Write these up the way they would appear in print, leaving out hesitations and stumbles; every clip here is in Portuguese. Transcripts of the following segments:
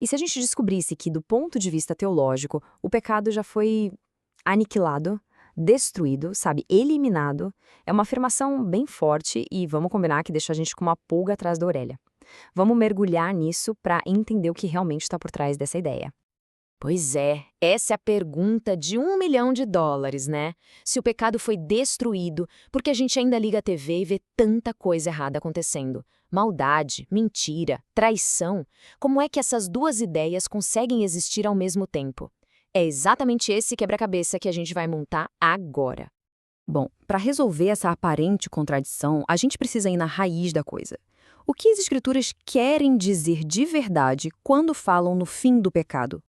E se a gente descobrisse que, do ponto de vista teológico, o pecado já foi aniquilado, destruído, sabe, eliminado, é uma afirmação bem forte e vamos combinar que deixa a gente com uma pulga atrás da orelha. Vamos mergulhar nisso para entender o que realmente está por trás dessa ideia. Pois é, essa é a pergunta de US$ 1 milhão, né? Se o pecado foi destruído, porque a gente ainda liga a TV e vê tanta coisa errada acontecendo. Maldade, mentira, traição. Como é que essas duas ideias conseguem existir ao mesmo tempo? É exatamente esse quebra-cabeça que a gente vai montar agora. Bom, para resolver essa aparente contradição, a gente precisa ir na raiz da coisa. O que as escrituras querem dizer de verdade quando falam no fim do pecado?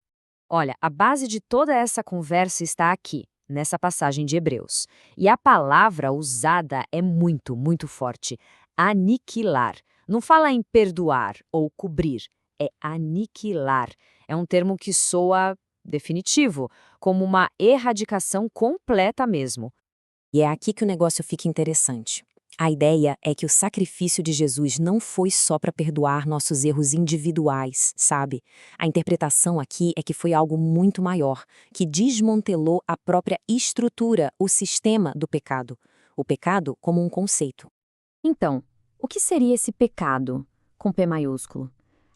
Olha, a base de toda essa conversa está aqui, nessa passagem de Hebreus. E a palavra usada é muito, muito forte. Aniquilar. Não fala em perdoar ou cobrir, é aniquilar. É um termo que soa definitivo, como uma erradicação completa mesmo. E é aqui que o negócio fica interessante. A ideia é que o sacrifício de Jesus não foi só para perdoar nossos erros individuais, sabe? A interpretação aqui é que foi algo muito maior, que desmantelou a própria estrutura, o sistema do pecado. O pecado como um conceito. Então, o que seria esse pecado, com P maiúsculo?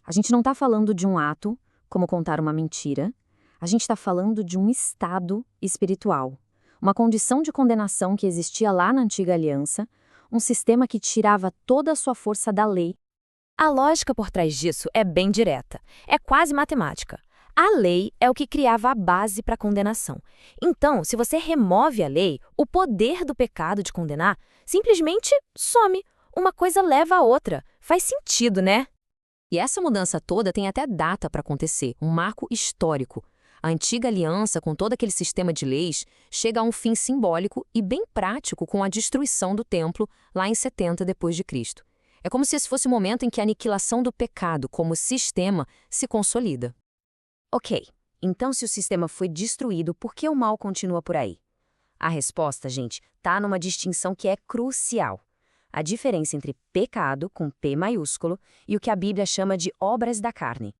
A gente não está falando de um ato, como contar uma mentira. A gente está falando de um estado espiritual. Uma condição de condenação que existia lá na antiga aliança, um sistema que tirava toda a sua força da lei. A lógica por trás disso é bem direta. É quase matemática. A lei é o que criava a base para a condenação. Então, se você remove a lei, o poder do pecado de condenar simplesmente some. Uma coisa leva a outra. Faz sentido, né? E essa mudança toda tem até data para acontecer, um marco histórico. A antiga aliança, com todo aquele sistema de leis, chega a um fim simbólico e bem prático com a destruição do templo lá em 70 depois de Cristo. É como se esse fosse o momento em que a aniquilação do pecado como sistema se consolida. Ok, então se o sistema foi destruído, por que o mal continua por aí? A resposta, gente, está numa distinção que é crucial. A diferença entre pecado, com P maiúsculo, e o que a Bíblia chama de obras da carne.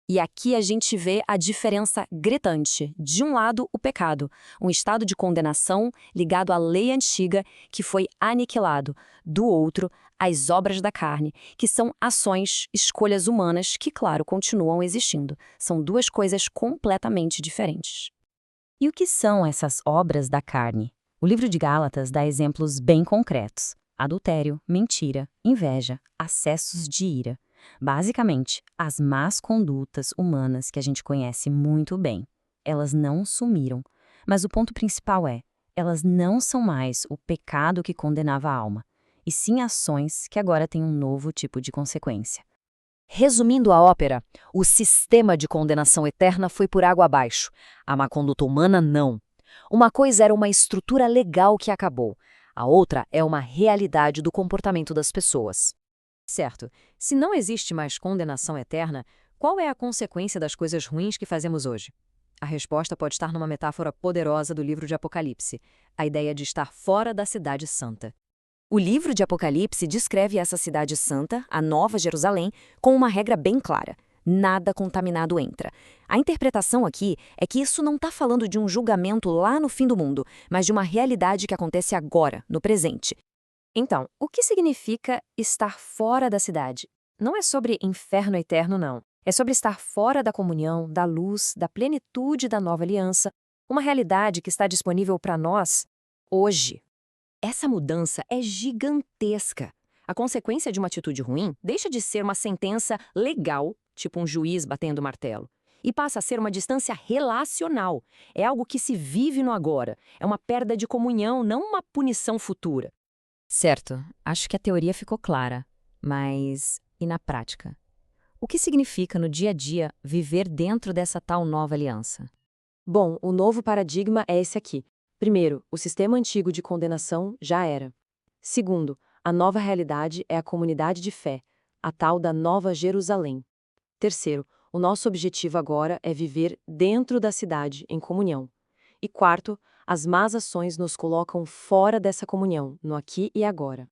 E aqui a gente vê a diferença gritante. De um lado, o pecado, um estado de condenação ligado à lei antiga que foi aniquilado. Do outro, as obras da carne, que são ações, escolhas humanas que, claro, continuam existindo. São duas coisas completamente diferentes. E o que são essas obras da carne? O livro de Gálatas dá exemplos bem concretos: adultério, mentira, inveja, acessos de ira. Basicamente, as más condutas humanas que a gente conhece muito bem. Elas não sumiram, mas o ponto principal é, elas não são mais o pecado que condenava a alma, e sim ações que agora têm um novo tipo de consequência. Resumindo a ópera, o sistema de condenação eterna foi por água abaixo. A má conduta humana, não. Uma coisa era uma estrutura legal que acabou. A outra é uma realidade do comportamento das pessoas. Certo, se não existe mais condenação eterna, qual é a consequência das coisas ruins que fazemos hoje? A resposta pode estar numa metáfora poderosa do livro de Apocalipse, a ideia de estar fora da cidade santa. O livro de Apocalipse descreve essa cidade santa, a Nova Jerusalém, com uma regra bem clara: nada contaminado entra. A interpretação aqui é que isso não está falando de um julgamento lá no fim do mundo, mas de uma realidade que acontece agora, no presente. Então, o que significa estar fora da cidade? Não é sobre inferno eterno, não. É sobre estar fora da comunhão, da luz, da plenitude da nova aliança, uma realidade que está disponível para nós hoje. Essa mudança é gigantesca. A consequência de uma atitude ruim deixa de ser uma sentença legal, tipo um juiz batendo martelo, e passa a ser uma distância relacional. É algo que se vive no agora. É uma perda de comunhão, não uma punição futura. Certo, acho que a teoria ficou clara, mas e na prática? O que significa no dia a dia viver dentro dessa tal nova aliança? Bom, o novo paradigma é esse aqui. Primeiro, o sistema antigo de condenação já era. Segundo, a nova realidade é a comunidade de fé, a tal da Nova Jerusalém. Terceiro, o nosso objetivo agora é viver dentro da cidade, em comunhão. E quarto, as más ações nos colocam fora dessa comunhão, no aqui e agora.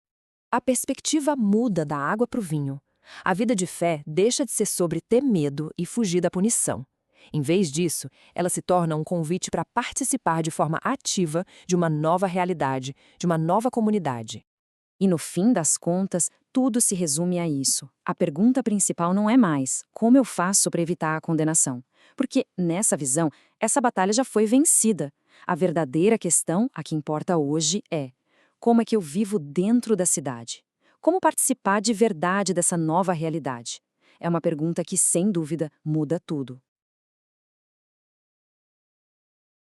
A perspectiva muda da água para o vinho. A vida de fé deixa de ser sobre ter medo e fugir da punição. Em vez disso, ela se torna um convite para participar de forma ativa de uma nova realidade, de uma nova comunidade. E no fim das contas, tudo se resume a isso. A pergunta principal não é mais como eu faço para evitar a condenação. Porque, nessa visão, essa batalha já foi vencida. A verdadeira questão, a que importa hoje, é: como é que eu vivo dentro da cidade? Como participar de verdade dessa nova realidade? É uma pergunta que, sem dúvida, muda tudo.